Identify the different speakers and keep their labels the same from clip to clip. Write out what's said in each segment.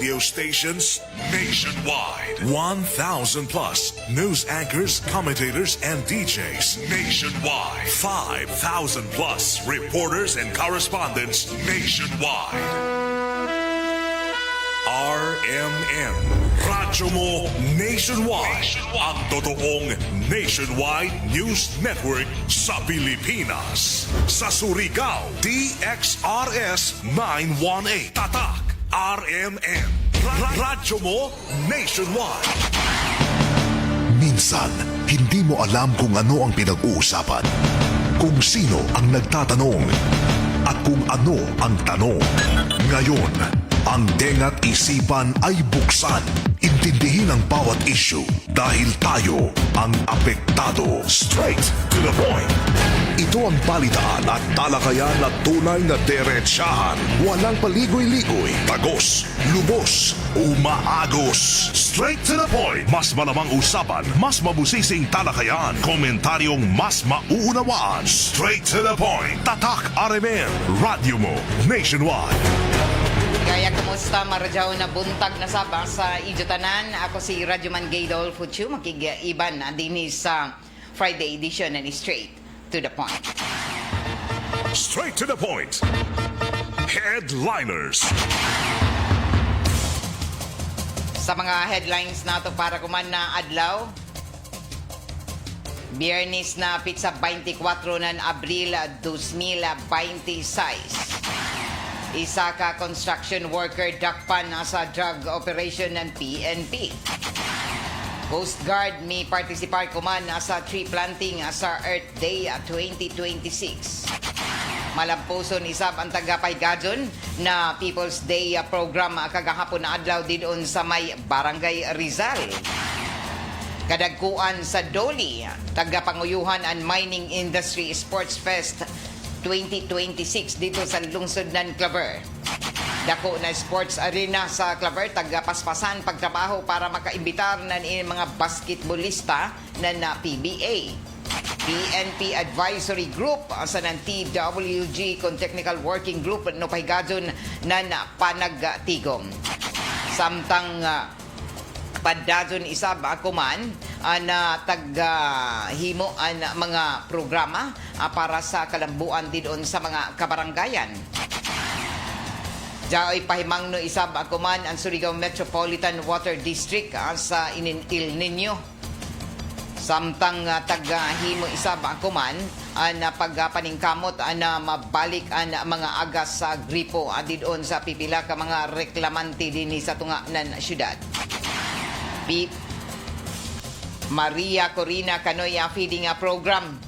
Speaker 1: radio stations nationwide. 1,000 plus news anchors, commentators, and DJs nationwide. 5,000 plus reporters and correspondents nationwide. RMN, Radyo Mo Nationwide. Ang totoong nationwide news network sa Pilipinas. Sa Surigao, DXRS 918. Tatak, RMN. Radyo Mo Nationwide.
Speaker 2: Minsan, hindi mo alam kung ano ang pinag-uusapan, kung sino ang nagtatanong, at kung ano ang tanong. Ngayon, ang tenga't isipan ay buksan. Intindihin ang bawat issue dahil tayo ang apektado. Straight to the point. Ito ang balitaan at talakayan na tunay na diretsahan. Walang paligoy-ligoy, tagos, lubos, umaagos. Straight to the point. Mas malamang usapan, mas mabusising talakayan, komentaryong mas mauunawaan. Straight to the point. Tatak RMN, Radyo Mo Nationwide.
Speaker 3: Kaya kumusta maradyaw na buntag na sabang sa Idyotanan. Ako si Radyoman Gaydol Futsu, makigiban na din sa Friday edition and Straight to the Point.
Speaker 1: Straight to the point. Headliners.
Speaker 3: Sa mga headlines nato para kuman na adlaw, Biyernes na pitsa 24 ng Abril 2026. Isa ka construction worker dakpan sa drug operation ng PNP. Coast Guard may participar kuman sa tree planting sa Earth Day 2026. Malampuson isab ang tagapaygadon na People's Day program kagahapon na adlaw didon sa may Barangay Rizal. Kadagkuan sa Doli, tagapanguyuhan and Mining Industry Sports Fest 2026 dito sa lungsod ng Claver. Dako na sports arena sa Claver, tagapaspasan pagtrabaho para makaimbitar na mga basketballista na PBA. PNP Advisory Group sa ng TWG kung Technical Working Group no pahigadon na panagtigom. Samtang padadon isab akuman na taghimo ang mga programa para sa kalambuan didon sa mga kabarangayan. Jaoy pahimangno isab akuman ang Surigao Metropolitan Water District sa Il Nino. Samtang taghimo isab akuman na pagpaningkamot na mabalik ang mga agas sa gripo didon sa pipila ka mga reklamante dinhi sa tunga ng syudad. Maria Corina Canoya Feeding Program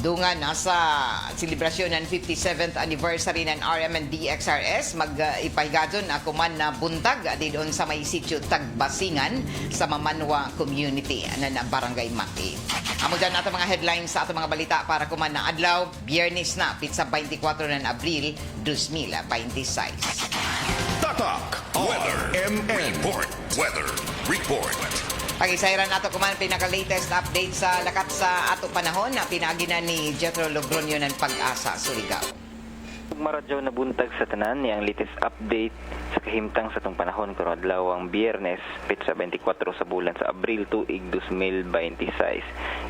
Speaker 3: dungan sa selebrasyon ng 57th anniversary ng RMNDXRS mag-ipahigadon ako man na buntag didon sa may sitio Tagbasingan sa Mamanwa Community na Barangay Maki. Amo dyan natin mga headlines sa ating mga balita para kuman na adlaw, Biyernes na, pitsa 24 ng Abril 2026.
Speaker 1: Tatak RMN Weather Report.
Speaker 3: Pag-isayran nato kuman pinaka-latest update sa lakat sa ato panahon na pinagina ni Jethro Logronio ng Pag-asa, Surigao.
Speaker 4: Maradyaw na buntag sa tanan niyang latest update sa kahimtang sa itong panahon karon adlaw ang Biyernes, petsa 24 sa bulan sa Abril tuig 2026.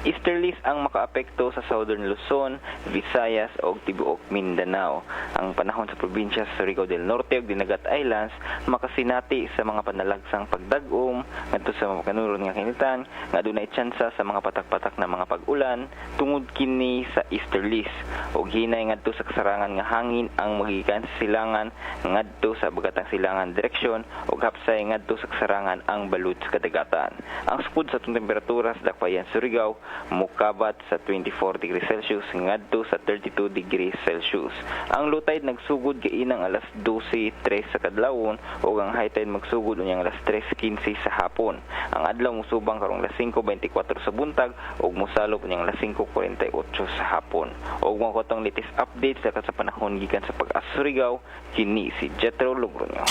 Speaker 4: Easterlies ang makaapekto sa Southern Luzon, Visayas ug tibuok Mindanao. Ang panahon sa probinsya sa Surigao del Norte ug Dinagat Islands makasinati sa mga panalagsang pagdag-om ngadto sa mga kanuron nga kinitan nga adunay tsansa sa mga patak-patak na mga pag-ulan tungod kini sa easterlies ug hinay ngadto sa kasarangan nga hangin ang magikan sa silangan ngadto sa bagatang silangan direksyon ug hapsay ngadto sa kasarangan ang balud sa kadagatan. Ang sukod sa itong temperatura sa Dakbayan, Surigao mukabat sa 24 degrees Celsius ngadto sa 32 degrees Celsius. Ang low tide nagsugod kainang alas 12:03 sa kadlawon ug ang high tide magsugod unyang alas 3:15 sa hapon. Ang adlaw musubang karong alas 5:24 sa buntag ug mosalop unyang alas 5:48 sa hapon. Ug mo ko tong latest updates sa panahon gikan sa Pag-Surigao, kini si Jethro Logronio.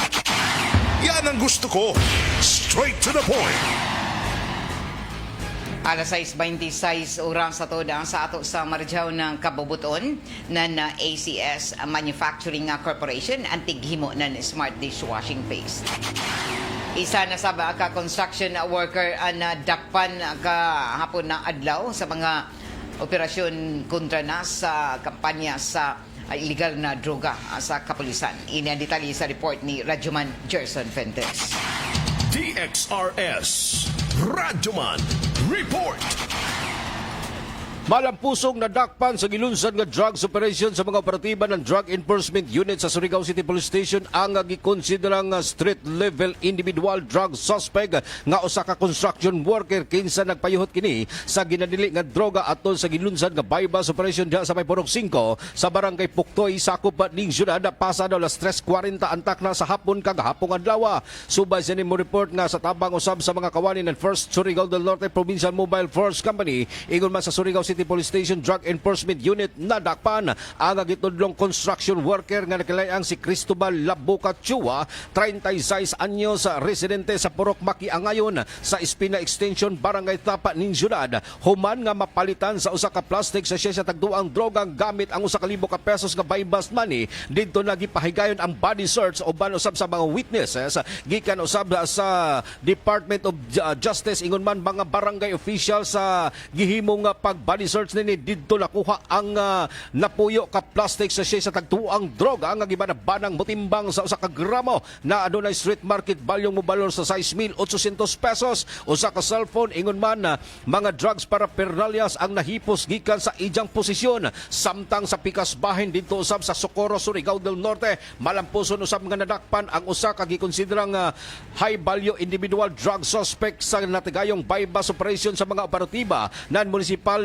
Speaker 1: Yan ang gusto ko. Straight to the point.
Speaker 3: Alas 6:26 oras sa toda sa ato sa Marjaw ng Kabubuton na ACS Manufacturing Corporation ang tighimo ng smart dishwashing paste. Isa na sa ka construction worker ang dakpan kahapon na adlaw sa mga operasyon kontra na sa kampanya sa illegal na droga sa kapulisan. Ini ang detalye sa report ni Radyoman Gerson Fentes.
Speaker 1: DXRS Radyoman Report.
Speaker 5: Malampusong nadakpan sa gilunsad nga drugs operation sa mga operatiba ng Drug Enforcement Unit sa Surigao City Police Station ang gikonsiderang street level individual drug suspect nga usa ka construction worker kinsa nagpayuhot kini sa ginadili nga droga atol sa gilunsad nga bypass operation diha sa may Purok 5 sa barangay Puktoy sakop ning syudad pasado alas 3:40 antak na sa hapon kagahapon adlaw. Subay sa nimo report nga sa tabang usab sa mga kawani ng First Surigao del Norte Provincial Mobile Force Company ingon man sa Surigao City Police Station Drug Enforcement Unit nadakpan ang gitudlong construction worker nga nakilayang si Cristobal Labuca Chua, 36 anyos, residente sa Purok Makiangayon sa Espina Extension Barangay Tapa ning syudad. Human nga mapalitan sa usa ka plastic sa siya tagduang drogang gamit ang 1,000 ka pesos nga buy-bust money. Didto nagipahigayon ang body search uban usab sa mga witnesses gikan usab sa Department of Justice ingon man mga barangay official sa gihimong pag-body search nini didto nakuha ang napuyo ka plastic sa siya sa tagtuang droga nga gibanabanang motimbang sa usa ka gramo na adunay street market value mo balor sa 6,800 pesos. Usa ka cellphone ingon man mga drugs para pernalias ang nahipos gikan sa ijang posisyon samtang sa pikas bahin didto usab sa Socorro, Surigao del Norte. Malampuson usab nga nadakpan ang usa ka gikonsiderang high value individual drug suspect sa natigayong bypass operation sa mga operatiba ng municipal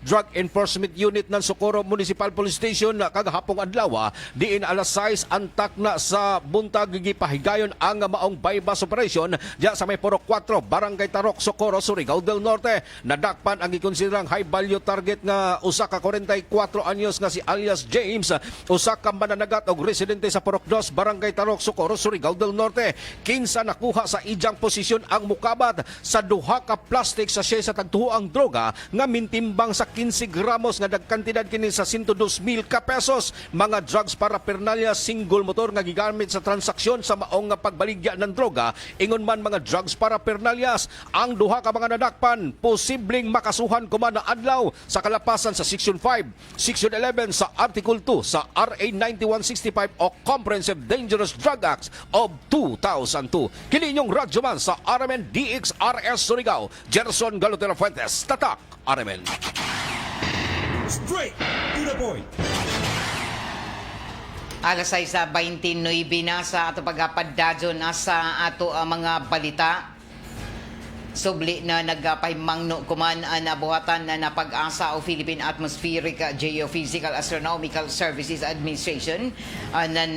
Speaker 5: Drug Enforcement Unit ng Socorro Municipal Police Station kagahapong adlaw. Diin alas 6 antak na sa buntag gipahigayon ang maong bypass operation diya sa may Purok 4 Barangay Tarok, Socorro, Surigao del Norte. Nadakpan ang gikonsiderang high value target nga usa ka 44 anyos nga si alias James, usa ka mananagat og residente sa Purok 2 Barangay Tarok, Socorro, Surigao del Norte. Kinsa nakuha sa ijang posisyon ang mukabat sa duha ka plastic sa siya sa tagtuang droga nga mintimbang sa 15 gramos nga dagkantidad kini sa 102,000 ka pesos. Mga drugs para pernalya single motor nga gigamit sa transaksyon sa maong nga pagbaligya ng droga. Ingon man mga drugs para pernalyas ang duha ka mga nadakpan posibleng makasuhan kuman na adlaw sa kalapasan sa Section 5, Section 11 sa Article 2 sa RA 9165 o Comprehensive Dangerous Drug Acts of 2002. Kini inyong radyoman sa RMN DXRS Surigao, Gerson Galotero Fuentes, Tatak RMN.
Speaker 1: Straight to the point.
Speaker 3: Alas 6:29 na sa ato pagpapadadyo na sa ato mga balita. Subli na nagpahimangno kuman ang nabuhatan na napag-asa o Philippine Atmospheric Geophysical Astronomical Services Administration ng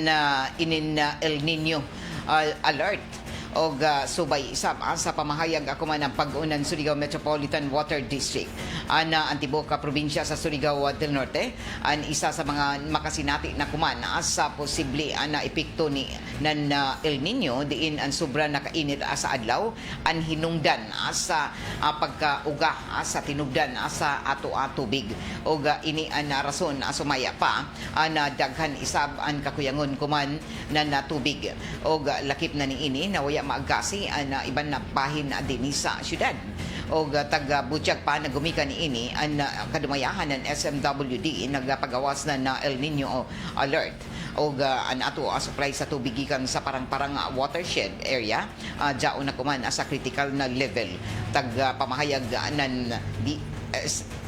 Speaker 3: inin El Nino alert o subay isab sa pamahayag ako man ang pag-unan Surigao Metropolitan Water District ana Antiboca probinsya sa Surigao del Norte an isa sa mga makasinati na kuman sa posible na epekto ni nan El Nino diin ang sobra nakainit sa adlaw an hinungdan sa pagkauga sa tinubdan sa ato tubig o ini an rason sumaya pa an daghan isab ang kakuyangon kuman na tubig o lakip na ni ini nawaya maagasi ang iban na bahin din sa syudad o taga-Butchag pa na gumikan ni ini ang kadumayahan ng SMWD nagpagawas na El Nino alert o ang ato supply sa tubig gikan sa parang watershed area diaon na kuman sa critical na level pamahayag ng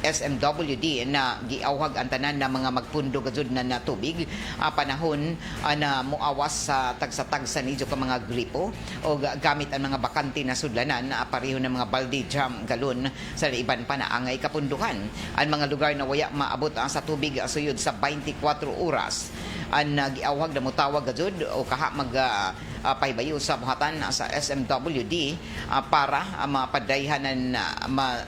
Speaker 3: SMWD na giawhag ang tanan na mga magpundo gazud na tubig panahon na muawas sa tagsa-tagsa nidyo ka mga gripo o gamit ang mga bakante na sudlanan pareho ng mga balde drum galon sa iban pa na angay kapunduhan ang mga lugar na waya maabot sa tubig suyod sa 24 oras ang giawhag na mutawag gazud o kaha mag pahibayo sa buhatan sa SMWD para mapadayhanan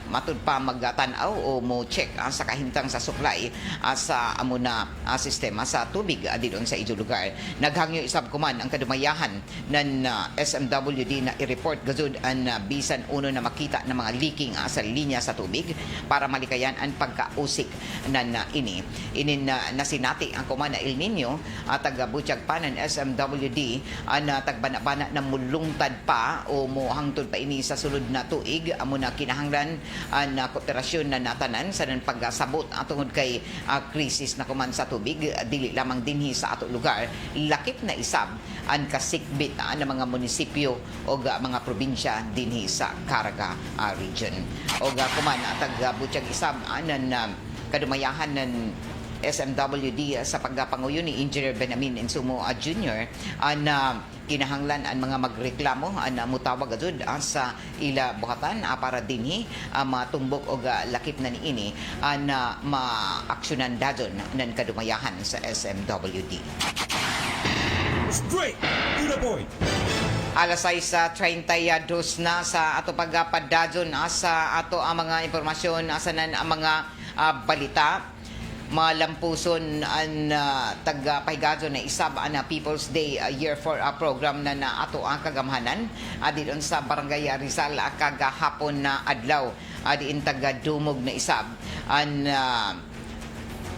Speaker 3: matud pa magtanaw o mo check sa kahimtang sa supply sa amuna sistema sa tubig didon sa ijo lugar. Naghangyo isab kuman ang kadumayahan ng SMWD na i-report gazud ang bisan uno na makita ng mga leaking sa linya sa tubig para malikayan ang pagkausik na ini. Inin nasinati ang kuman na El Nino taga-butyag pa ng SMWD na tagbana-bana na mulungtad pa o mohangtod pa ini sa sulod na tuig amo na kinahanglan na kooperasyon na natanan sa nang pagkasabot tungod kay krisis na kuman sa tubig dili lamang dinhi sa ato lugar lakip na isab ang kasikbit ng mga munisipyo o mga probinsya dinhi sa Caraga region. O kuman taga-butyag isab anan kadumayahan ng SMWD sa pagpanguyo ni Engineer Benamin Insumo Jr. na kinahanglan ang mga magreklamo na mutawag agud sa ila buhatan para dinhi matumbok og lakip na niini na maaksyonan dadon ng kadumayahan sa SMWD.
Speaker 1: Straight to the point.
Speaker 3: Alas 6:32 na sa ato pagpadadyon sa ato ang mga impormasyon sa nan ang mga balita. Malampuson ang taga-pahigadon na isab na People's Day Year 4 program na ato ang kagamhanan didon sa Barangay Rizal kagahapon na adlaw diin taga-dumog na isab ang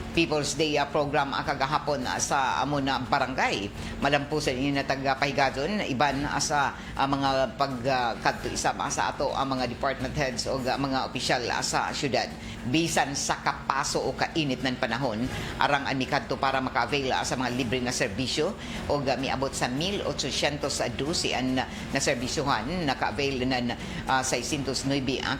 Speaker 3: People's Day program kagahapon sa amon na barangay. Malampusan ini na taga-pahigadon iban sa mga pagkadto isab sa ato ang mga department heads o mga opisyal sa syudad bisan sa kapaso o kainit ng panahon arang amikadto para maka-avail sa mga libre na serbisyo o miabot sa 1,812 ang naserbisyohan naka-avail ng 609 ang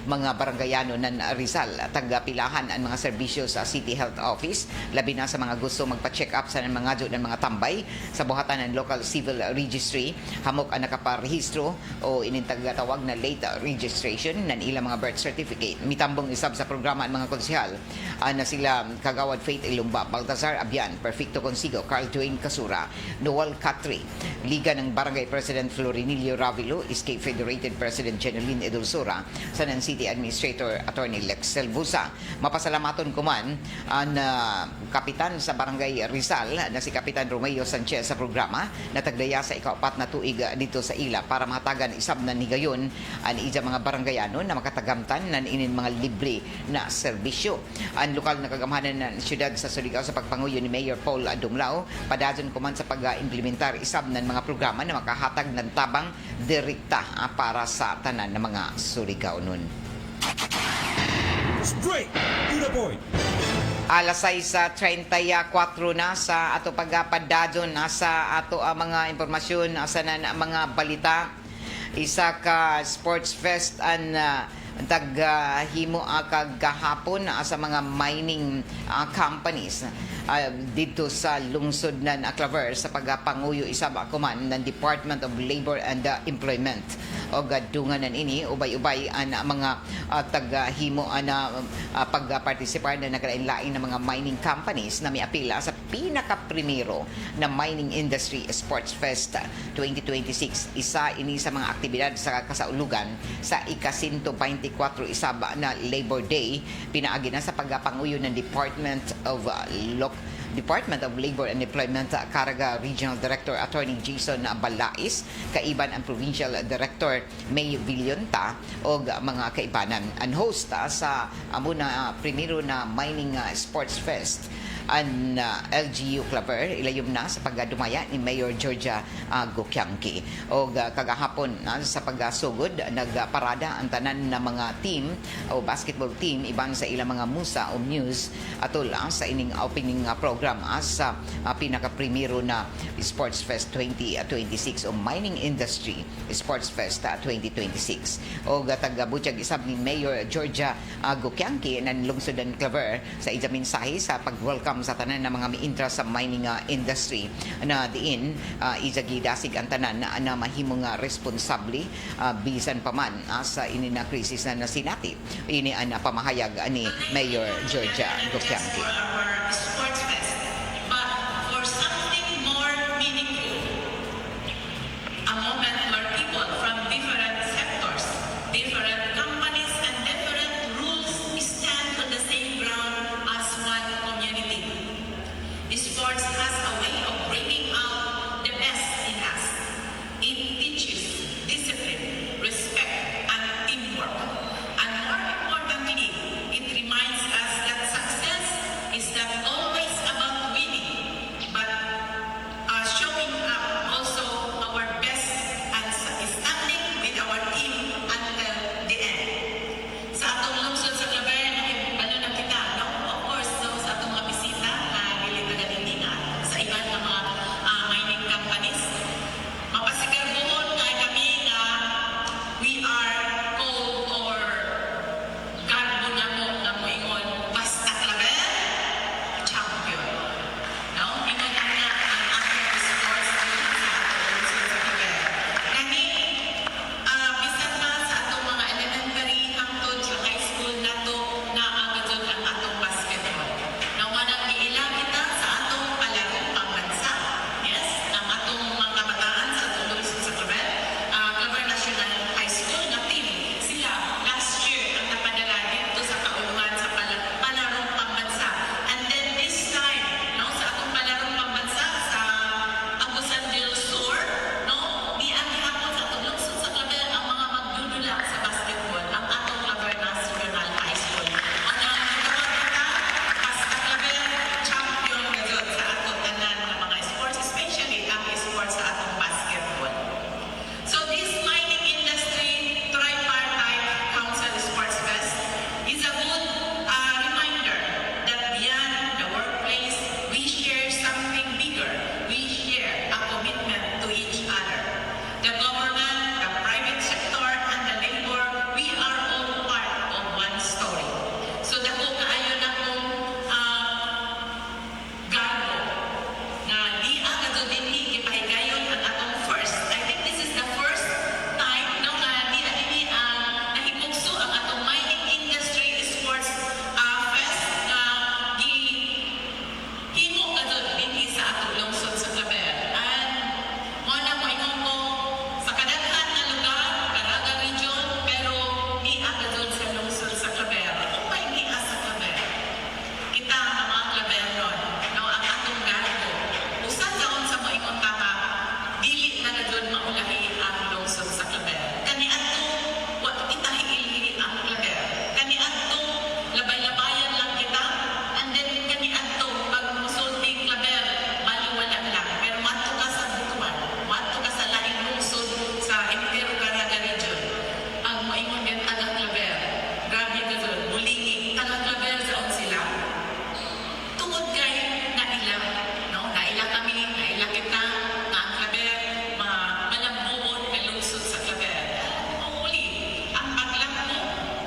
Speaker 3: mga barangayano ng Rizal tagapilahan ang mga serbisyo sa City Health Office labi na sa mga gusto magpa-check up sa mga ng mga tambay sa buhatan ng Local Civil Registry hamok ang nakaparehistro o inintagatawag na late registration ng ilang mga birth certificate. Mitambong isab sa programa ang mga konsehal na sila Kagawad Faith Ilumba, Baltazar Abian, Perfecto Consigo, Carl Dwayne Casura, Noel Catri, Liga ng Barangay President Florinilio Ravilo, Escape Federated President Jeneline Edulsura, Sanan City Administrator Attorney Lex Selbusa. Mapasalamaton kuman ang kapitan sa Barangay Rizal na si Kapitan Romeo Sanchez sa programa na tagdaya sa ika-4 na tuig dito sa ila para mahatagan isab na nigayon ang ija mga barangayano na makatagamtan ng inin mga libre na serbisyo. Ang lokal na kagamhanan ng syudad sa Surigao sa pagpanguyo ni Mayor Paul Dumlao padadyon kuman sa pag-implementar isab ng mga programa na makahatag ng tabang direkta para sa tanan ng mga Surigao nun.
Speaker 1: Straight to the point.
Speaker 3: Alas 6:34 na sa ato pagpadadyon sa ato ang mga impormasyon sa mga balita. Isa ka sports fest ang taghimo kagahapon sa mga mining companies dito sa lungsod ng Claver sa pagpanguyo isab kuman ng Department of Labor and Employment o gadunganan ini ubay-ubay ang mga taghimo na pagpartisipar na naglain-lain ng mga mining companies na miapila sa pinaka-primero na Mining Industry Sports Fest 2026. Isa ini sa mga aktibidad sa kasaulugan sa ika-124 isab na Labor Day pinaagi na sa pagpanguyo ng Department of Labor and Employment Caraga Regional Director Attorney Jason Balais, kaiban ang Provincial Director May Villonta o mga kaibanan. Ang host sa amuna primero na Mining Sports Fest ang LGU Claver ilayom na sa pagdumaya ni Mayor Georgia Gokyangki o kagahapon sa paggasugod nagparada ang tanan na mga team o basketball team iban sa ilang mga musa o muse atol sa ining opening program sa pinaka-primero na Sports Fest 2026 o Mining Industry Sports Fest 2026 o taga-butyag isab ni Mayor Georgia Gokyangki ng lungsod ng Claver sa mensahe sa pag-welcome sa tanan ng mga mi-interest sa mining industry na diin izagidasig ang tanan na mahimong responsable bisan pa man sa ini na krisis na nasinati. Ini ang pamahayag ni Mayor Georgia Gokyangki.
Speaker 6: Sports Fest, but for something more meaningful, a moment where people from different sectors, different companies, and different rules stand on the same ground as one community. Sports has a way of bringing out the best in us. It teaches discipline, respect, and teamwork. And more importantly, it reminds us that success is not always about winning, but showing up also our best and standing with our team until the end. Sa atong lungsod sa Claver, ano na kita, no? Of course, so, sa atong mga bisita na gilit na ganindingan sa iban ng mga mining companies. Mapasikarbuhon nga kami na we are called or garbo na mo na moingon basta Claver, champion. No? Ingon ang nga ang atong sports dito sa atong lungsod sa Claver. Kani, bisan pa sa atong mga elementary hangtod sa high school nato na agad ang atong basketball. Na wanang giila kita sa atong palarong pambansa. Yes, ang atong mga kabataan sa atong lungsod sa Claver, Claver National High School na team. Sila last year ang napadala dito sa kauluhan sa palarong pambansa. And then this time, no, sa atong palarong pambansa sa Agusan del Sur, no, di ang gihapon sa atong lungsod sa Claver ang mga magdudula sa basketball, ang atong Claver National High School. Ang gitawag kita, basta Claver, champion na dyan sa atong tanan ng mga sports, especially ang sports sa atong basketball. So this mining industry tripartite council sports fest is a good reminder that beyond the workplace, we share something bigger. We share a commitment to each other. The government, the private sector, and the labor, we are all part of one story. So dako kaayo na kung garbo nga di agad dinhi gipahigayon ang atong first. I think this is the first time no nga di dinhi ang nahipugso ang atong mining industry sports fest nga himo kadto dinhi sa atong lungsod sa Claver. And mo na mo ingon ko sa kadaghan nga lugar, Caraga region, pero di agad sa lungsod sa Claver. Upay di sa Claver. Kita ang mga Claveron, no, ang atong garbo. Usa taon sa moingon ka nga, dili na doon maulahi ang lungsod sa Claver. Kani adto wa kita hiili ang Claver. Kani adto labay-labayan lang kita, and then kani adto pag musulting Claver, baliwala lang. Pero mato ka sa Butuan, mato ka sa laing lungsod sa Impero Caraga region. Ang moingon din taga Claver. Grabe ka doon, bulingi, taga Claver saon sila. Tungod kay naila, no? Naila kami, naila kita, na ang Claver, malambuon na lungsod sa Claver. Mauli, ang paglambo,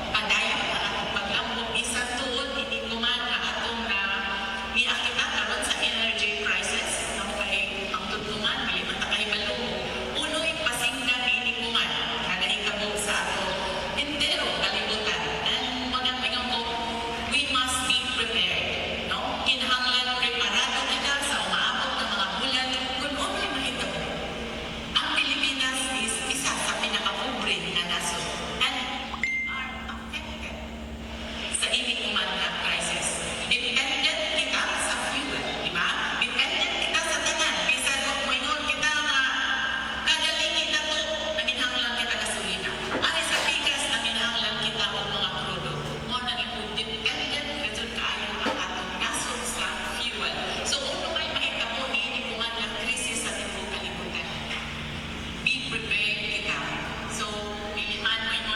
Speaker 6: padayon na atong paglambo, isang tuod, hindi kuman na atong na niakita karon sa energy crisis, no? Kay ang tutuman, malimata kay balong, uno'y pasinggan hindi kuman, na nahitabo sa atong entero kalibutan. And mga mingang ko, we must be prepared. No? Kinahanglan preparado kita sa umaabot ng mga bulan kung uno'y mahitabo. Ang Pilipinas is isa sa pinakapobre na nasod. And we are affected sa inikuman na crisis. Dependent kita sa fuel, di ba? Dependent kita sa tanan. Bisan kung moingon kita nga kagalingi na to, nanginhanglan kita gasolina. Ari sa bigas, nanginhanglan kita o mga produkto. Mo na dependent kasi kaayo ang atong nasod sa fuel. So kung may mahitabo, inikuman na krisis sa tibuok kalibutan. Be prepared kita. So, pilihan mo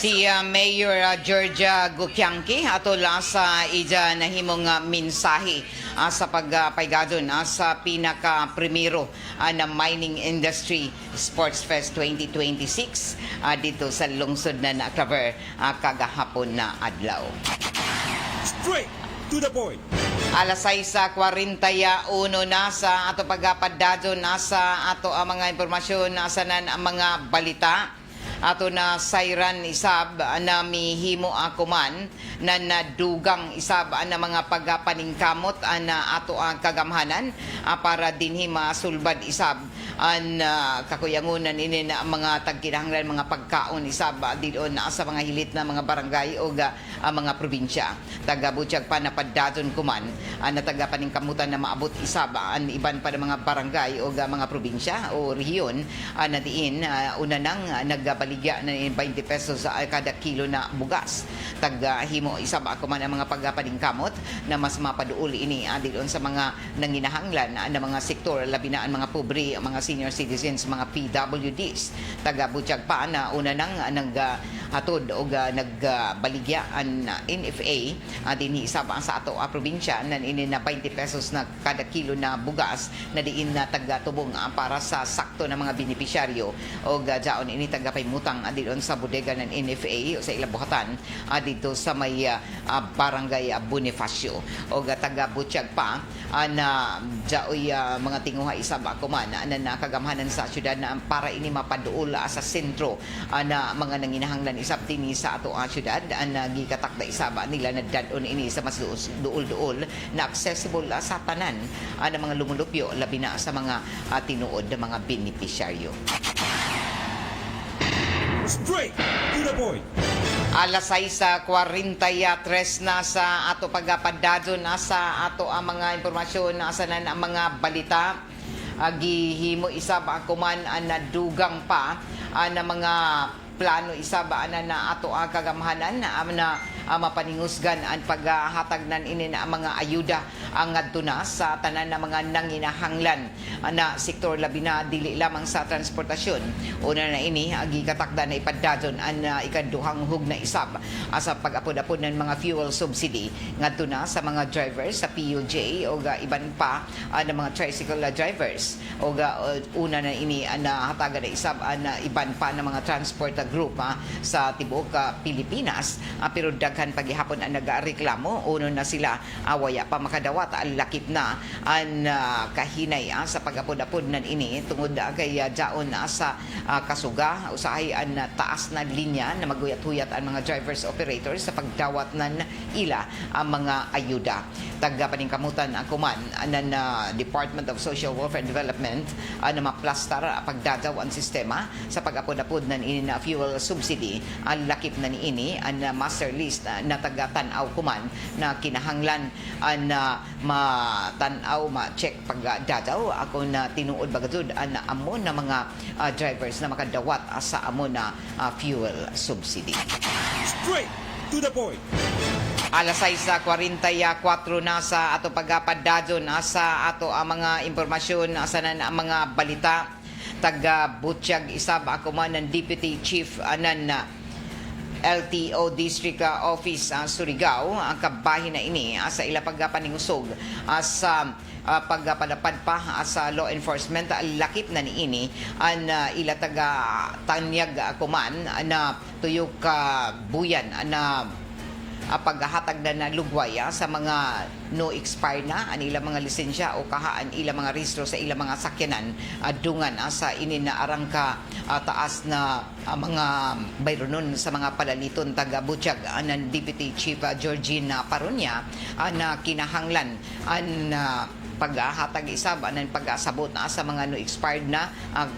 Speaker 3: Si Mayor Georgia Gukiangki atula sa ija nahimong mensahe sa pagpaygadon sa pinaka-primero na mining industry Sports Fest 2026 dito sa lungsod na Claver kagahapon na adlaw.
Speaker 1: Straight to the point.
Speaker 3: Alas 6:41 na sa ato pagpadadon nasa ato ang mga impormasyon nasa nan ang mga balita. Ato na sayran isab na mihimo akuman na nadugang isab na mga pagpaningkamot na ato ang kagamhanan para dinhi masulbad isab an kakuyangunan ini na mga tagkinahanglan mga pagkaon isab diyon sa mga hilit na mga barangay o mga probinsya. Taga-Butiyag pa napadadon kuman na taga-paningkamutan na maabot isab an iban pa ng mga barangay o mga probinsya o rehiyon na diin una nang nagbaligya na 20 pesos kada kilo na bugas. Taga-himo isab ako man ang mga pagpaningkamot na mas mapaduol ini diyon sa mga nanginahanglan na mga sektor labi na ang mga pobre, mga senior citizens, mga PWDs. Taga-Butiyag pa na una nang naghatod o nagbaligya ang NFA dinhi isab sa ato probinsya na ini na 20 pesos na kada kilo na bugas na diin na taga-tubong para sa sakto na mga benepisyaryo o jaon ini taga-paymutang diyon sa bodega ng NFA o sa ilabuhatan dito sa may barangay Bonifacio o taga-Butiyag pa na jaoy mga tinguha isab ako man na nakagamhanan sa syudad na para ini mapaduol sa sentro na mga nanginahanglan isab dinhi sa ato ang syudad na gikatakda isab nila na dadon ini sa mas duol-duol na accessible sa tanan na mga lumulupyo labi na sa mga tinuod na mga benepisyaryo.
Speaker 1: Straight to the point.
Speaker 3: Alas 6:43 na sa ato pagpadadon na sa ato ang mga impormasyon na sa ang mga balita. Gihimo isab ako man nadugang pa na mga plano isab na ato ang kagamhanan na mapaningusgan ang paghatag nan ini na mga ayuda ang ngadto na sa tanan na mga nanginahanglan na sektor labi na dili lamang sa transportasyon. Una na ini gikatakda na ipadadon ang ikaduhang hugna isab sa pag-apod-apod ng mga fuel subsidy ngadto na sa mga drivers sa PUJ o iban pa ng mga tricycle drivers o una na ini na hatagan na isab na iban pa ng mga transport group sa tibuok Pilipinas pero daghan paghihapon ang nagareklamo uno na sila waya pa makadawat ang lakip na ang kahinay sa pag-apod-apod nan ini tungod kay jaon sa kasuga usahay ang taas na linya na maguyat-huyat ang mga drivers operators sa pagdawat nan ila ang mga ayuda. Taga-paningkamutan ako man ng Department of Social Welfare and Development na maplastar pagdadaw ang sistema sa pag-apod-apod nan ini na fuel subsidy ang lakip na niini ang master list na taga-tanaw kuman na kinahanglan na matanaw, ma-check pagdadaw ako na tinuod bagadud ang amo na mga drivers na makadawat sa amo na fuel subsidy.
Speaker 1: Straight to the point.
Speaker 3: Alas 6:44 na sa ato pagpadadon sa ato ang mga impormasyon sa mga balita. Taga-Butiyag isab ako man ng Deputy Chief ng LTO District Office Surigao ang kabahin na ini sa ila pagpaningusog sa pagpadapad pa sa law enforcement lakip na niini ang ila taga-tanyag kuman na tuyok buyan na paghahatag na lugway sa mga no expire na ang ilang mga lisensya o kahaan ilang mga rehistro sa ilang mga sakyanan dungan sa inin na arangka taas na mga bayronon sa mga palaliton taga-Butiyag ng Deputy Chief Georgina Paronia na kinahanglan ang paghahatag isab ng pag-asabot sa mga no expired na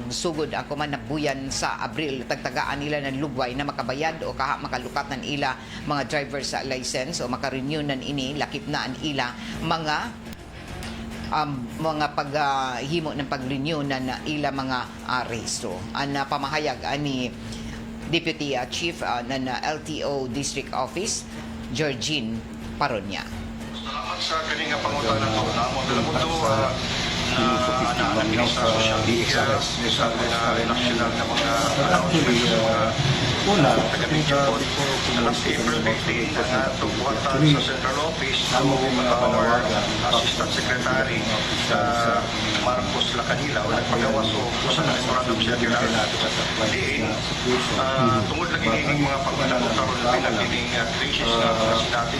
Speaker 3: sugod ako man nabuyan sa Abril tagtagaan nila ng lugway na makabayad o makalukat ng ila mga driver's license o makarenew ng ini lakip na ang ila mga paghimo ng pag-renew na ila mga rehistro. Ang pamahayag ni Deputy Chief ng LTO District Office Georgine Paronia.
Speaker 7: Salamat sa kaninga pangutan ng Taunamo. Alam mo ito na sa social media, sa national na mga announcements,
Speaker 8: Una,
Speaker 7: taga-Medjugorje. Sa last April meeting ang tubuhatan sa Central Office
Speaker 8: Amo ko mga panawagan,
Speaker 7: Assistant Secretary sa Marcos Lacanila o nagpagawa sa memorandum siya diin tungod lagi ng mga pagkakaroon na pinagiling crisis na mga sinabi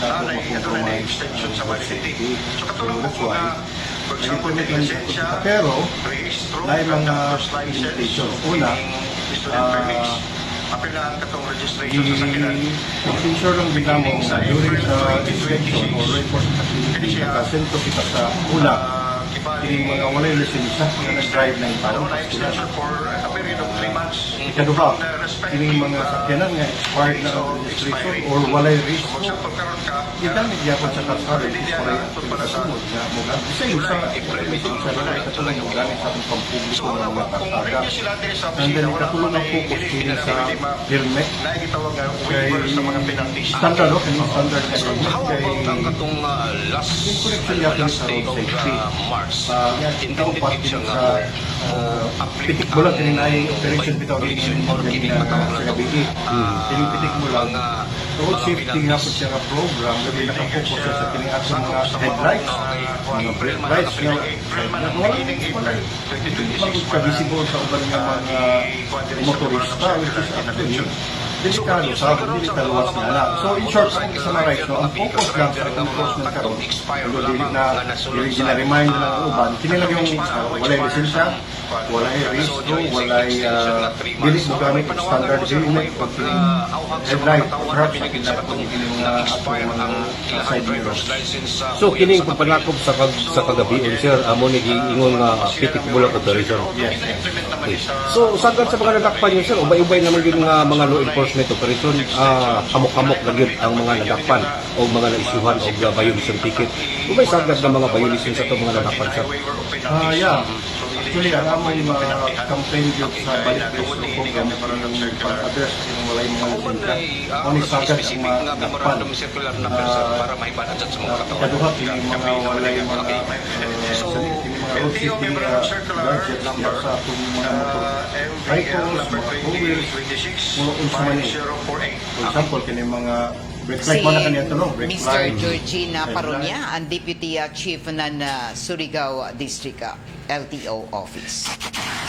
Speaker 7: nanay ito na extension sa validity. So katulong po mga for example, may lisensya,
Speaker 8: pero
Speaker 7: rehistro,
Speaker 8: may mga
Speaker 7: conductor's license,
Speaker 8: limitation. Una,
Speaker 7: student permits, apelaan katong registration sa sakinan.
Speaker 8: i-ensure lang din mo during sa inspection or report activity nakasento kita sa una yung mga walay lisensya na nag-drive na
Speaker 7: Ano
Speaker 8: ipawag
Speaker 7: na extension for a period of 3 months.
Speaker 8: ikaduha yung mga sakyanan nga expired na ang registration or walay risk
Speaker 7: For example, karon ka,
Speaker 8: gigamit gyapon sa kasari para kasunod nga mo sa iyo sa lisensya na katulong yung gamit sa atong pampubliko ng mga
Speaker 7: kung
Speaker 8: kasada
Speaker 7: rin sila din sa
Speaker 8: and then
Speaker 7: opisina, wala
Speaker 8: katulong ang
Speaker 7: may
Speaker 8: focus din sa
Speaker 7: hindi
Speaker 8: helmet
Speaker 7: na itawag nga
Speaker 8: kay
Speaker 7: waiver sa mga penalties.
Speaker 8: standard o kanyang standard na helmet
Speaker 9: How
Speaker 8: kay
Speaker 9: about ang katong last
Speaker 8: yung connection yapon
Speaker 9: last
Speaker 8: sa
Speaker 9: day
Speaker 8: road
Speaker 9: of
Speaker 8: safety
Speaker 9: March?
Speaker 8: ikaw
Speaker 9: Intended
Speaker 8: parte
Speaker 9: siya
Speaker 8: sa
Speaker 9: nga
Speaker 8: pitik bulan kanin ay operation bitaw din
Speaker 9: or kining matawag
Speaker 8: sa
Speaker 9: na
Speaker 8: gabi kining pitik bulan
Speaker 9: mga
Speaker 8: road safety nga po siya nga program gabi nakapokus siya sa kining ato mga headlights mga brake lights nga magod ka visible sa uban nga mga motorista which is actually delikado sa dili kaluwas nga na. So in short, ang summarize, no, ang focus lang sa enforcement karon, dili gina-remind na ang uban, kini lang yung walay lisensya, walay registro, walay dili mo gamit yung standard helmet o kining headlight, perhaps dapat kung kining side mirrors.
Speaker 5: So kining pagpanakop sa kagabi sir amo ni giingon nga pitik bulak operation.
Speaker 8: Yes,
Speaker 5: Okay. So sagad sa mga nadakpan niyo sir ubay-ubay naman gyud nga mga law enforcement operation kamok-kamok na gyud ang mga nadakpan o mga naisyuhan og violation ticket. Ubay sagad nga mga violation sa to mga nadakpan sir.
Speaker 8: Yeah. Actually, ang among campaign yun sa balik base ng program para ng pag-address yung walay mga lisensya. Oni sagad ang mga nakpan.
Speaker 9: para mahibanan sa mga katawan.
Speaker 8: Kaduha, yung mga walay mga road safety gadgets niya sa atong mga motor. Rifles, mga two-wheels, kung unsa man eh. For example, kini mga brake light mo na kanina ito, no? Brake
Speaker 3: Mr.
Speaker 8: light,
Speaker 3: Georgina
Speaker 8: headlight.
Speaker 3: Paronia, ang Deputy Chief ng Surigao District LTO Office.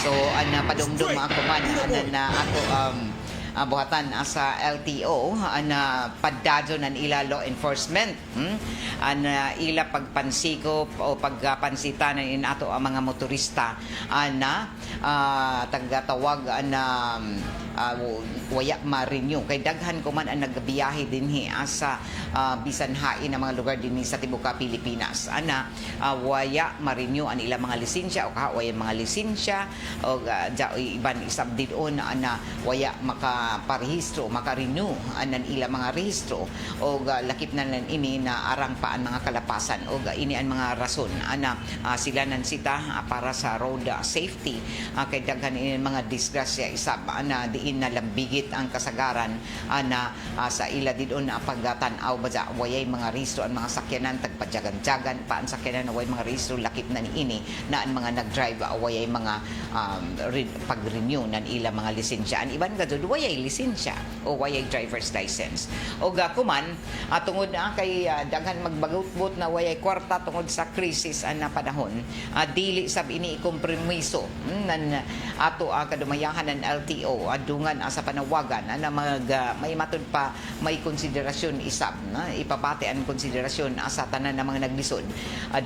Speaker 3: So, padumdum ako man na ato buhatan sa LTO na padadyo ng ila law enforcement ila pagpansikop o pagpansitan in ato ang mga motorista na tagatawag na waya ma-renew kay daghan ko man ang nagbiyahe dinhi sa bisan hain ang mga lugar dinhi sa tibuok Pilipinas waya ma-renew ang ilang mga lisensya o waya mga lisensya o iban isab didon na waya makaparehistro maka-renew anan ilang mga rehistro o lakip na nan ini na arang pa ang mga kalapasan o ini ang mga rason sila nan sita para sa road safety kay daghan ini mga disgrasya isab na diin na lambigit ang kasagaran sa ila didon na pagatan-aw ba wayay mga rehistro ang mga sakyanan tagpadyagan-jagan pa ang sakyanan na way mga rehistro lakip na niini na ang mga nag-drive wayay mga pag-renew nan ila mga lisensya ang iban gadud wayay lisensya o wayay driver's license o kuman tungod na kay daghan magbagot-bot na wayay kwarta tungod sa krisis na panahon dili sab ini kompromiso nan ato kadumayahan ng LTO dungan sa panawagan na may matud pa may konsiderasyon isab na ipabati ang konsiderasyon sa tanan ng mga naglisod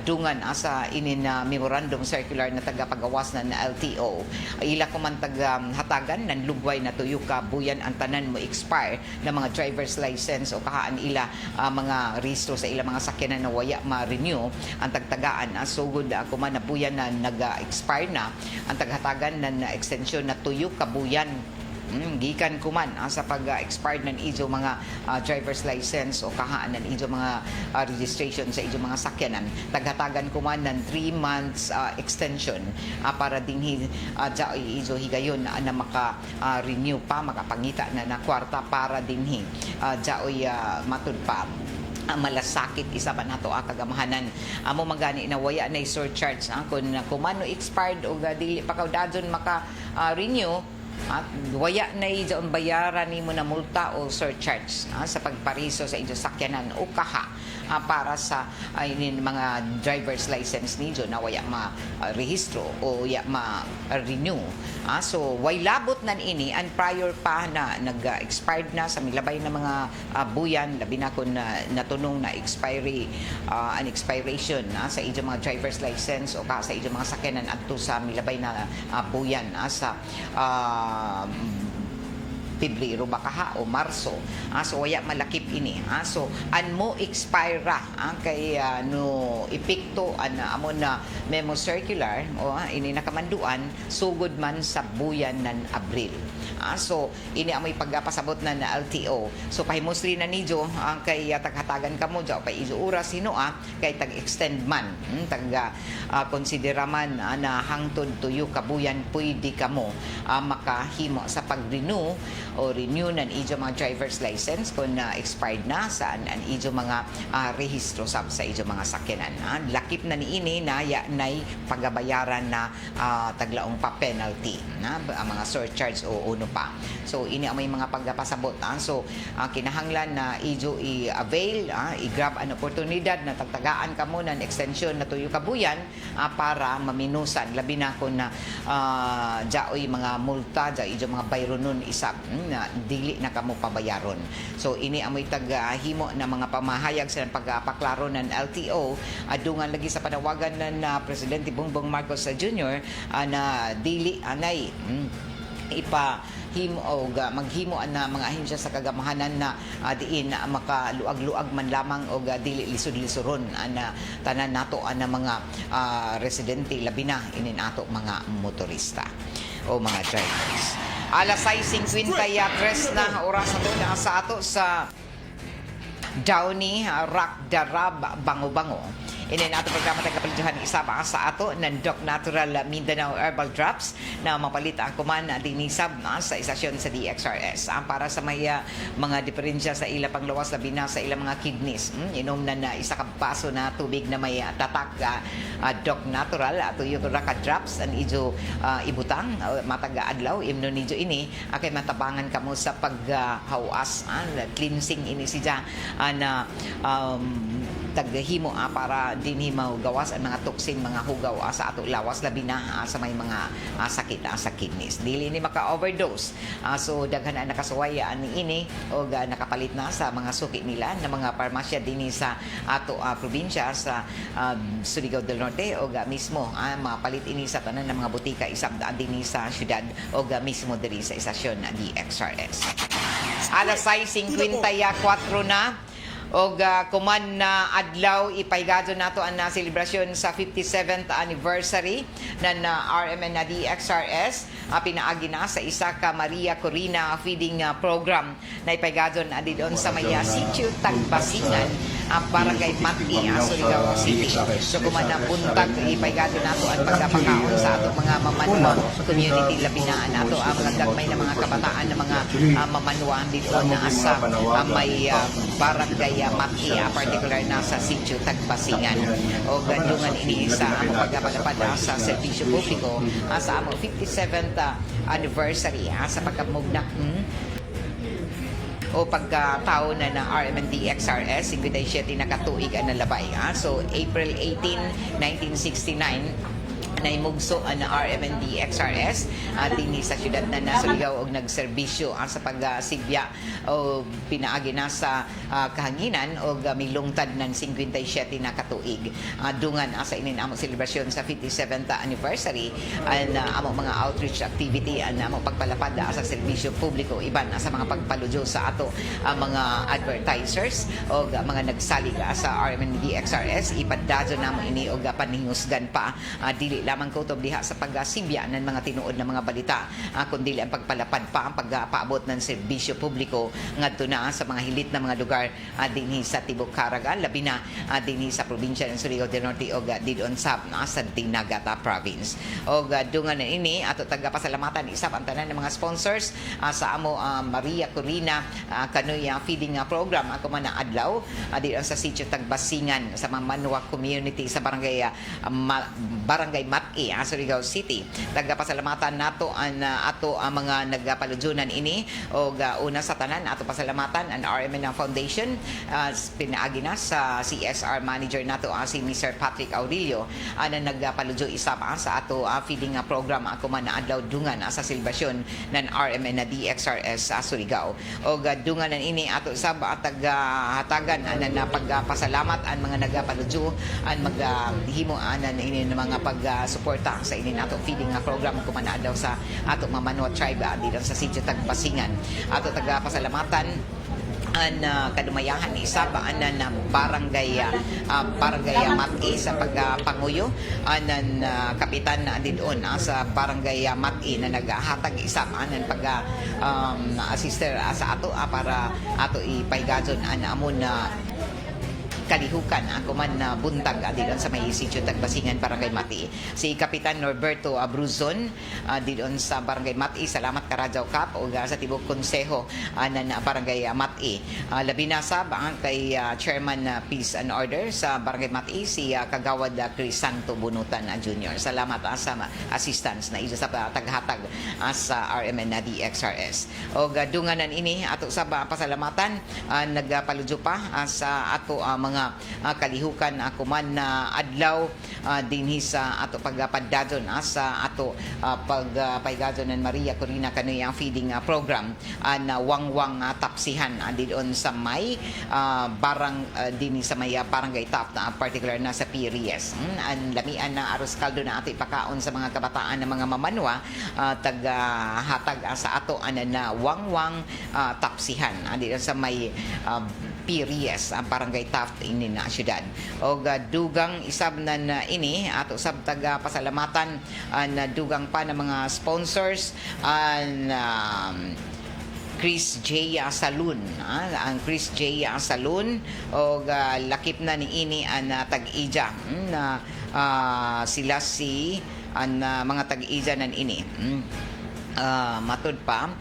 Speaker 3: dungan sa inin memorandum circular na tagapagawas na LTO ila ko man hatagan nan lugway na tuyo ka buyan ang tanan mo expire na mga driver's license o kahaan ila mga rehistro sa ila mga sakyanan na waya ma-renew ang tagtagaan sugod ako man na buyan na nag-expire na ang taghatagan ng extension na tuyo ka buyan gikan kuman sa pag-expired ng ijo mga driver's license o kahaan ng ijo mga registration sa ijo mga sakyanan taghatagan kuman ng 3 months extension para dinhi ijo higayon na maka-renew pa makapangita na kwarta para dinhi matud pa malasakit isa ba nato kagamahanan amo magani na waya na surcharge kun kumano expired o dili pa kaudadon maka renew At waya na iyon bayaran nimo na multa o surcharge sa pagpariso sa inyong sakyanan o kaha para sa mga driver's license niyo na waya ma-rehistro o waya ma-renew. So, way labot nan ini and prior pa na nag-expired na sa milabay na mga buyan, labi na kung natunong na an expiration sa inyong mga driver's license o sa inyong mga sakyanan adto sa milabay na buyan sa Pebrero ba kaha o Marso. So waya malakip ini. So mo expire kay no epekto amo na memo circular o ini nakamanduan sugod man sa buyan nan Abril. So ini amoy pagpasabot na LTO. So pahimosli na nidyo kay taghatagan kamo dya pa iso oras sino kay tag-extend man konsidera man na hangtod tuyo kabuyan pwede kamo makahimo sa pag-renew o renew ng ijo mga driver's license kung expired na saan ang ijo mga rehistro sa ijo mga sakyanan. Lakip na niini na nay pagabayaran na taglaong pa penalty na mga surcharge o uno pa. So ini ang may mga pagpasabot. So kinahanglan na ijo i-avail, i-grab an oportunidad na tagtagaan kamo ng extension na tuyo kabuyan para maminusan labi na kung jaoy mga multa ja ijo mga bayronon isab na dili na kamo pabayaron. So ini amoy taghimo na mga pamahayag sa pagpaklaro ng LTO adungan lagi sa panawagan ng Presidente Bongbong Marcos Jr. Na dili anay ipahimo o maghimo na mga ahensya sa kagamahanan na diin na makaluag-luag man lamang o dili lisod-lisoron na tanan nato na mga residente labi na inin ato mga motorista o mga drivers. Alas 6:53 na oras na doon sa ato sa Downey Rock Darab Bango-Bango. Ini na ato programa tagapaliduhan isaba sa ato ng Doc Natural Mindanao Herbal Drops na mapalit ang kuman dinisab sa istasyon sa DXRS. Para sa may mga diferensya sa ila panglawas labi na sa ilang mga kidneys. Inom na isa ka baso na tubig na may tatak Doc Natural ato yung raka drops ang ijo ibutang mataga adlaw imno nijo ini kay matabangan kamo sa paghawas cleansing ini siya na taghimo para dinhi gawas ang mga toxin mga hugaw sa ato lawas labi na sa may mga sakit sa kidneys dili ni maka-overdose. So daghan na nakasuway ani ini o nakapalit na sa mga suki nila na mga parmasya dinhi sa ato probinsya sa Surigao del Norte o mismo mapalit ini sa tanan ng mga butika isab dinhi sa syudad o mismo diri sa istasyon DXRS. Alas 6:54 na og kuman na adlaw ipaygado nato ang selebrasyon sa 57th anniversary ng RMN na DXRS pinaagi na sa isa ka Maria Corina feeding program na ipaygado na didon sa Maya Sitio Tagbasingan Barangay Mati Surigao City. So kuman na buntag ipaygado nato ang pagpakaon sa ato mga mamanwa community labi na nato ang mga gagmay na mga kabataan na mga mamanwa dito na sa may barangay Mati, particular na sa Sitio Tagbasingan. O gandungan ini sa among pagpapalapad sa serbisyo publiko sa among 57th anniversary sa pagkamugnak o pagkataon na ng RMNDXRS 57 na katuig ang nalabay. So April 18, 1969 naimugso ang RMNDXRS dinhi sa syudad na Surigao og nagserbisyo sa pagsigya o pinaagi na sa kahanginan og milungtad ng 57 na katuig. Dungan sa inin amo selebrasyon sa 57th anniversary ang amo mga outreach activity ang amo pagpalapad sa serbisyo publiko iban sa mga pagpaludyo sa ato mga advertisers o mga nagsalig sa RMNDXRS ipadadyo namo ini og paningusgan pa dili lamang kutob diha sa paggasibya ng mga tinuod na mga balita kundi ang pagpalapad pa ang pagpaabot ng serbisyo publiko ngadto na sa mga hilit na mga lugar dinhi sa Tibok Caraga labi na dinhi sa probinsya ng Surigao del Norte o didon sa Dinagata province. O dungan na ini ato tagapasalamatan isab ang tanan ng mga sponsors sa amo Maria Corina kanoy feeding program ako man na adlaw didon sa Sitio Tagbasingan sa mga Manwa community sa barangay Mat-i, Surigao City. Tagapasalamatan nato ang ato ang mga nagpaludyonan ini o una sa tanan ato pasalamatan ang RMN Foundation pinaagi na sa CSR manager nato si Mr. Patrick Aurelio na nagpaludyo isa pa sa ato feeding program ako man na adlaw dungan sa silbasyon ng RMN na DXRS sa Surigao o dungan ini ato sa hatagan na pagpasalamat ang mga nagpaludyo ang maghimo anan ini mga pagsuporta sa ini nato feeding program ko man adlaw sa ato Mamanwa tribe dito sa Sitio Tagbasingan ato tagapasalamatan ang kadumayahan isa ba na barangay Mat-i sa pagpanguyo anan kapitan na didon sa barangay Mat-i na naghatag isa anan pag assister sa ato para ato ipahigadon an amon na kalihukan ako man na buntag dito sa may Sitio Tagbasingan Barangay Mat-i si Kapitan Norberto Abruzon dito sa Barangay Mat-i salamat karadyaw kap o sa tibok konseho na Barangay Mat-i labi na sa kay Chairman Peace and Order sa Barangay Mat-i si Kagawad Crisanto Bunutan Jr. Salamat sa assistance na isa sa taghatag sa RMN na DXRS o dunganan ini ato sa pasalamatan nagpaludyo pa sa ato mga kalihukan ako man na adlaw dinhi sa ato pagpadadon sa ato pagpaygadon ng Maria Corina kanoy ang feeding program na wangwang tapsihan didon sa may barang dinhi sa may barangay top na particular na sa Pirias ang lamian na aros kaldo na ato ipakaon sa mga kabataan ng mga mamanwa hatag sa ato na wangwang tapsihan didon sa may Pirias ang barangay Taft ini na syudad o dugang isab na ini ato sab taga pasalamatan na dugang pa ng mga sponsors Chris J. Salon ang Chris J. Salon o lakip na ni ini ang tag-ija na sila si ang mga tag-ija nan ini matud pa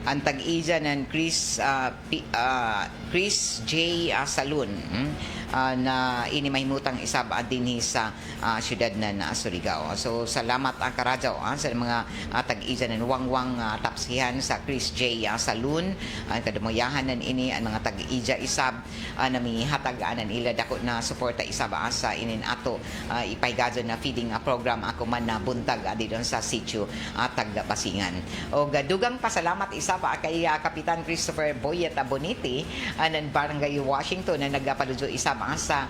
Speaker 3: ang tag-ija ng Chris J. Salon na inimahimutang isab dinhi sa syudad na Surigao. So salamat ang karadyaw sa mga tag-ija ng wangwang tapsihan sa Chris J. Salon ang kadumoyahan nan ini ang mga tag-ija isab na mihatag anan ila dako na suporta isab sa inin ato ipaygadon na feeding program ako man na buntag didon sa Sitio Tagbasingan. O dugang pasalamat isab kay Kapitan Christopher Boyet Boniti ng Barangay Washington na nagpaludyo isab sa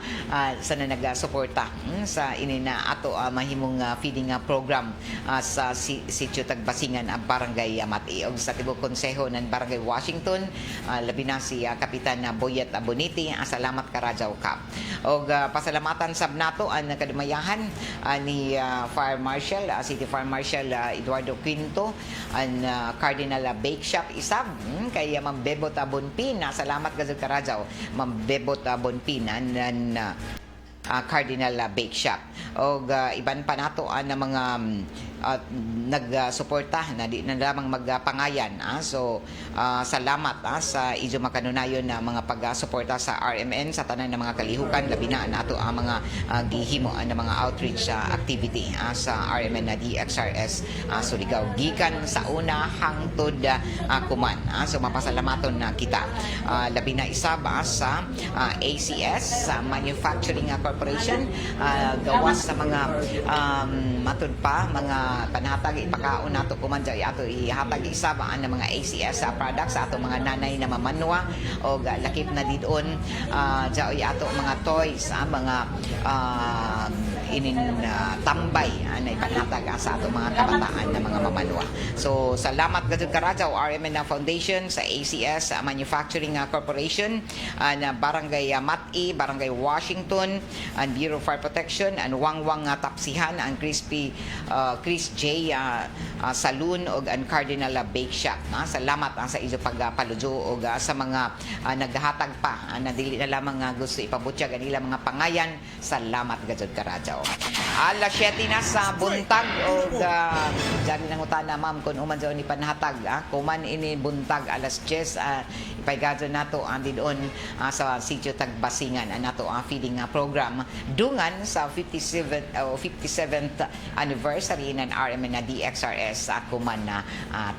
Speaker 3: nagasuporta sa inina ato mahimong feeding program sa Sitio Tagbasingan Barangay Mat-i og sa tibok konseho ng Barangay Washington labi na si Kapitan Boyet Boniti salamat karadyaw kap og pasalamatan sab nato ang kadumayahan ni Fire Marshal City Fire Marshal Eduardo Quinto ang Cardinal Bake Shop isab kay Ma'am Bebot Bonpin salamat gazud karadyaw Ma'am Bebot Bonpin and Cardinal Bake Shop o iban pa nato na mga nagsuporta na di na lamang magpangayan so salamat sa ijo makanunayon na mga pagsuporta sa RMN sa tanan ng mga kalihukan labi na nato ang mga gihimo na mga outreach activity sa RMN na DXRS Surigao gikan sa una hangtod kuman so mapasalamaton na kita labi na isa ba sa ACS Manufacturing Corporation gawas sa mga matud pa mga panhatag ipakaon nato kuman jay ato ihatag isa ba ang mga ACS products sa ato mga nanay na mamanwa o lakip na didon jay ato mga toys mga tambay na ipanhatag sa ato mga kabataan na mga mamanwa. So salamat gayud karadyaw RMN Foundation sa ACS Manufacturing Corporation na Barangay Mat-i, Barangay Washington, ang Bureau of Fire Protection, ang wangwang tapsihan, ang Chris J. Salon o ang Cardinal Bake Shop. Salamat sa inyong pagpaludyo o sa mga naghatag pa na dili na lamang gusto ipabutyag ang ilang mga pangayan. Salamat gayud karadyaw. Surigao. Alas 7 na sa buntag o dyan nangutan na ma'am kung uman dyan ni panhatag. Kuman ini buntag alas 10 ipaigadyo nato ang doon sa sitio Tagbasingan nato ang feeding program dungan sa 57th anniversary ng RMN na DXRS kuman na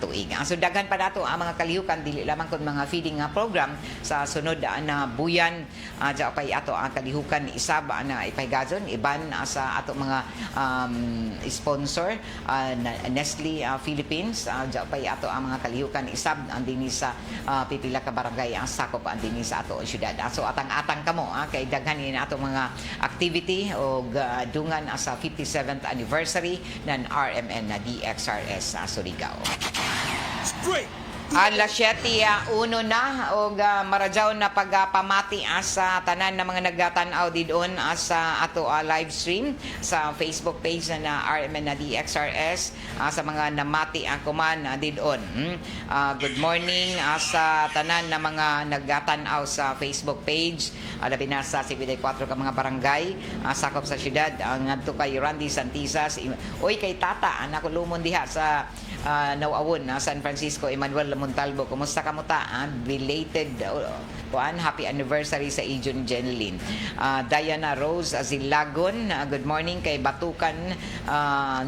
Speaker 3: tuig. So daghan pa nato ang mga kalihukan dili lamang kun mga feeding program sa sunod na buyan dyan pay ato ang kalihukan isab na ipaigadyon iban sa ato mga sponsor Nestle Philippines dyan pay ato ang mga kalihukan isab ang dinhi sa pipila ka barangay ang sakop ang dinhi sa ato syudad. So atang-atang kamo kay daghan ni ato mga activity o dungan sa 57th anniversary ng RMN na DXRS sa Surigao.
Speaker 1: Straight.
Speaker 3: Alas 7:01 na og maradyaw na pagpamati sa tanan ng mga nagtanaw didon sa ato live stream sa Facebook page na RMN na DXRS sa mga namati ang kuman didon. Good morning sa tanan ng mga nagtanaw sa Facebook page. Labi na sa 74 ka mga barangay sakop sa syudad ngadto kay Randy Santisas. Oy kay tata anak ko lumon diha sa Nawawon San Francisco Emmanuel Montalvo. Kumusta ka mo ta? Belated happy anniversary sa Ijon Jenlyn. Diana Rose Azilagon, good morning kay Batukan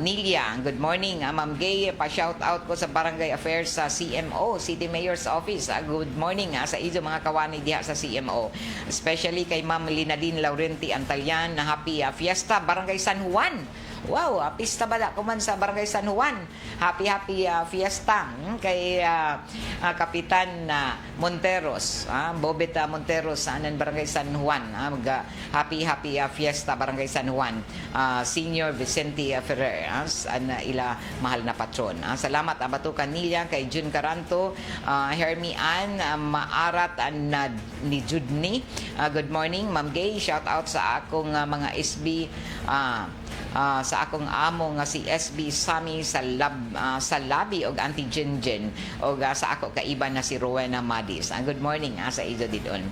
Speaker 3: Nilia. Good morning Ma'am Gay, pa-shout out ko sa Barangay Affairs sa CMO, City Mayor's Office. Good morning sa Ijo mga kawani diha sa CMO. Especially kay Ma'am Linadine Laurenti Antalyan na happy fiesta Barangay San Juan. Wow, pista bala kuman sa Barangay San Juan. Happy fiesta kay Kapitan Monteros, Bobet Monteros anan Barangay San Juan. Happy fiesta Barangay San Juan. Senior Vicente Ferrer ila mahal na patron. Salamat Batukan Nilia kay Jun Caranto, Hermie Ann Maarat ni Judni. Good morning Ma'am Gay, shout out sa akong mga SB sa akong amo nga si SB Sami sa Labi og Auntie Jinjin og sa ako kaiban na si Rowena Madis. Good morning sa ido didon.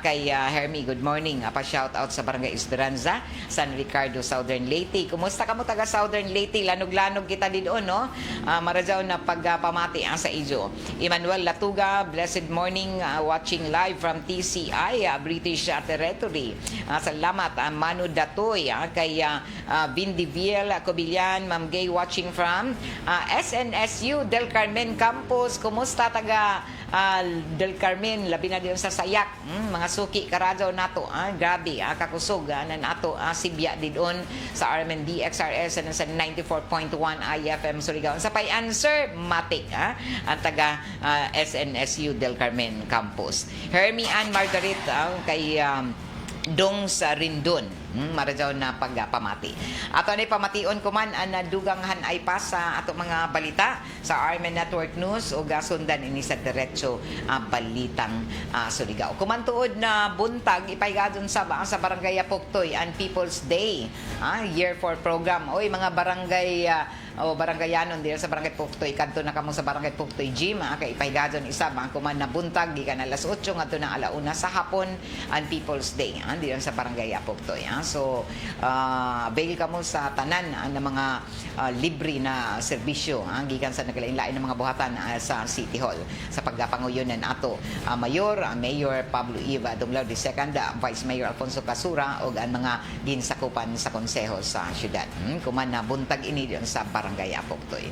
Speaker 3: Kay Hermie, good morning. Pa-shout out sa Barangay Esperanza, San Ricardo, Southern Leyte. Kumusta ka mo taga Southern Leyte? Lanog-lanog kita didon no. Maradyaw na pagpamati sa ido. Emmanuel Latuga, blessed morning watching live from TCI British Territory. Salamat Manu Datoy kay Bindiviel Cobillan, Ma'am Gay watching from SNSU Del Carmen Campus. Kumusta taga Del Carmen? Labi na diyon sa Sayak. Mga suki karadyaw nato. Grabe kakusog na nato sibya didon sa RMN DXRS sa 94.1 IFM Surigao. Sa pay answer matik ang taga SNSU Del Carmen Campus. Hermie Ann Margaret kay Dong sa Rindon. Maradyaw na pagpamati. Ato ni pamation ko man ang naduganghan ay pa sa ato mga balita sa RMN Network News o gasundan ini sa diretso balitang Surigao. Kumantuod na buntag ipaigadon sa Barangay Apoktoy ang People's Day Year 4 program. Oy mga barangay barangayanon dira sa Barangay Puktoy kadto na kamo sa Barangay Puktoy Gym kay ipaigadon isa ang kuman na buntag gikan alas 8 ngadto na alauna sa hapon ang People's Day dira sa Barangay Puktoy. So avail kamo sa tanan ng mga libre na serbisyo gikan sa naglain-lain ng mga buhatan sa City Hall sa pagpanguyonan ato Mayor Pablo Iva Dumlao II, Vice Mayor Alfonso Casura ug ang mga ginsakupan sa konseho sa syudad. Kuman na buntag ini diyon sa Barangay Apoktoy.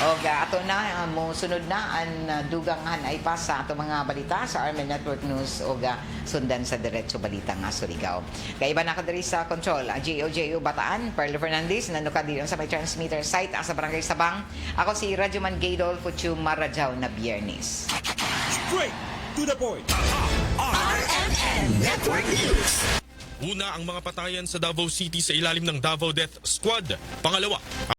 Speaker 3: O ato na mo sunod na ang duganghan ay pa sa ato mga balita sa RMN Network News o sundan sa diretso balita nga Surigao. Kay iba na kadiri sa control JOJO Bataan, Perlo Fernandez nanuka dito sa may transmitter site sa Barangay Sabang. Ako si Radyoman Gaydol Futyo Maradyaw na Biyernes.
Speaker 1: Straight to the point.
Speaker 2: RMN Network News.
Speaker 10: Una ang mga patayan sa Davao City sa ilalim ng Davao Death Squad. Pangalawa,